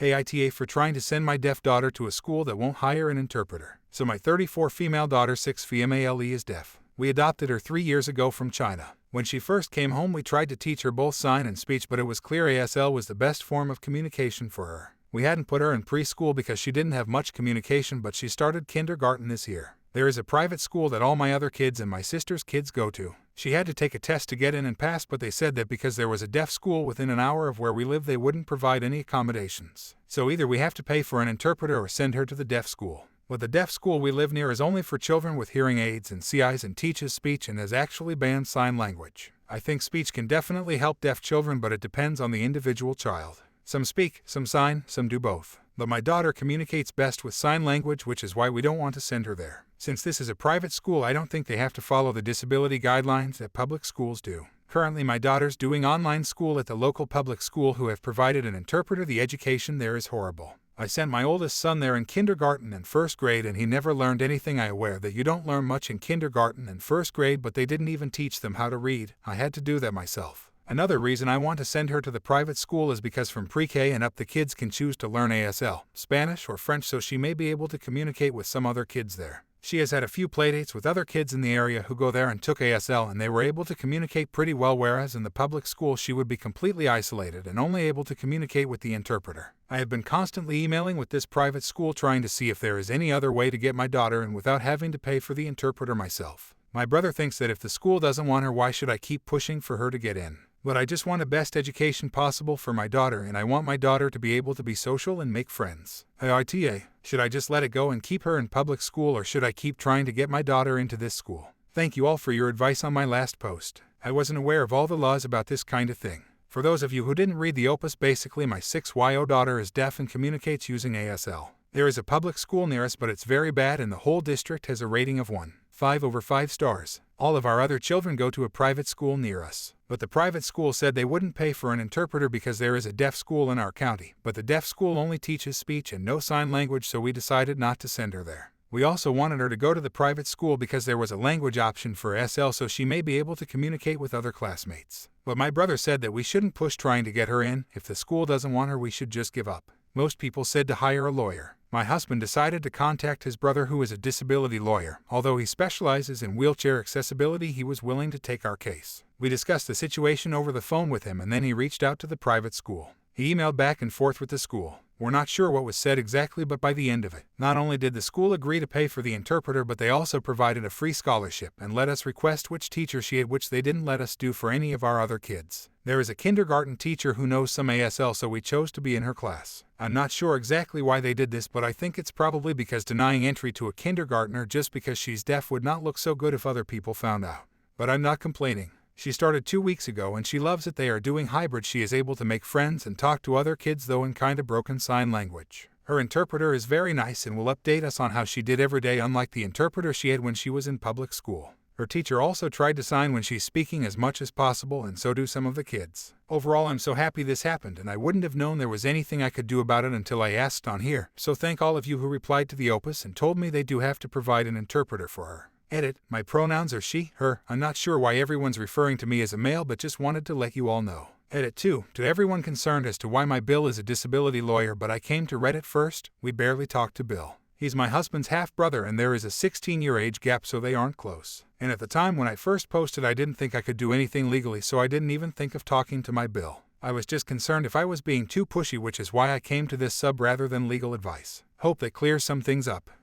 AITA for trying to send my deaf daughter to a school that won't hire an interpreter. So my 34 female daughter 6 female is deaf. We adopted her 3 years ago from China. When she first came home we tried to teach her both sign and speech, but it was clear ASL was the best form of communication for her. We hadn't put her in preschool because she didn't have much communication, but she started kindergarten this year. There is a private school that all my other kids and my sister's kids go to. She had to take a test to get in and pass, but they said that because there was a deaf school within an hour of where we live they wouldn't provide any accommodations. So either we have to pay for an interpreter or send her to the deaf school. But the deaf school we live near is only for children with hearing aids and CIs and teaches speech and has actually banned sign language. I think speech can definitely help deaf children, but it depends on the individual child. Some speak, some sign, some do both. But my daughter communicates best with sign language, which is why we don't want to send her there. Since this is a private school, I don't think they have to follow the disability guidelines that public schools do. Currently my daughter's doing online school at the local public school who have provided an interpreter. The education there is horrible. I sent my oldest son there in kindergarten and first grade and he never learned anything. I aware that you don't learn much in kindergarten and first grade, but they didn't even teach them how to read. I had to do that myself. Another reason I want to send her to the private school is because from pre-K and up the kids can choose to learn ASL, Spanish or French, so she may be able to communicate with some other kids there. She has had a few playdates with other kids in the area who go there and took ASL, and they were able to communicate pretty well, whereas in the public school she would be completely isolated and only able to communicate with the interpreter. I have been constantly emailing with this private school trying to see if there is any other way to get my daughter in without having to pay for the interpreter myself. My brother thinks that if the school doesn't want her, why should I keep pushing for her to get in? But I just want the best education possible for my daughter, and I want my daughter to be able to be social and make friends. AITA, should I just let it go and keep her in public school, or should I keep trying to get my daughter into this school? Thank you all for your advice on my last post. I wasn't aware of all the laws about this kind of thing. For those of you who didn't read the opus, basically my 6-year-old daughter is deaf and communicates using ASL. There is a public school near us, but it's very bad and the whole district has a rating of 1.5 over 5 stars. All of our other children go to a private school near us. But the private school said they wouldn't pay for an interpreter because there is a deaf school in our county. But the deaf school only teaches speech and no sign language, so we decided not to send her there. We also wanted her to go to the private school because there was a language option for SL, so she may be able to communicate with other classmates. But my brother said that we shouldn't push trying to get her in. If the school doesn't want her, we should just give up. Most people said to hire a lawyer. My husband decided to contact his brother, who is a disability lawyer. Although he specializes in wheelchair accessibility, he was willing to take our case. We discussed the situation over the phone with him, and then he reached out to the private school. He emailed back and forth with the school. We're not sure what was said exactly, but by the end of it, not only did the school agree to pay for the interpreter, but they also provided a free scholarship and let us request which teacher she had, which they didn't let us do for any of our other kids. There is a kindergarten teacher who knows some ASL, so we chose to be in her class. I'm not sure exactly why they did this, but I think it's probably because denying entry to a kindergartner just because she's deaf would not look so good if other people found out. But I'm not complaining. She started 2 weeks ago and she loves it. They are doing hybrid. She is able to make friends and talk to other kids, though in kind of broken sign language. Her interpreter is very nice and will update us on how she did every day, unlike the interpreter she had when she was in public school. Her teacher also tried to sign when she's speaking as much as possible, and so do some of the kids. Overall, I'm so happy this happened, and I wouldn't have known there was anything I could do about it until I asked on here. So thank all of you who replied to the opus and told me they do have to provide an interpreter for her. Edit, my pronouns are she, her. I'm not sure why everyone's referring to me as a male, but just wanted to let you all know. Edit 2, to everyone concerned as to why my Bill is a disability lawyer, but I came to Reddit first. We barely talked to Bill. He's my husband's half-brother, and there is a 16-year age gap, so they aren't close. And at the time when I first posted, I didn't think I could do anything legally, so I didn't even think of talking to my Bill. I was just concerned if I was being too pushy, which is why I came to this sub rather than legal advice. Hope that clears some things up.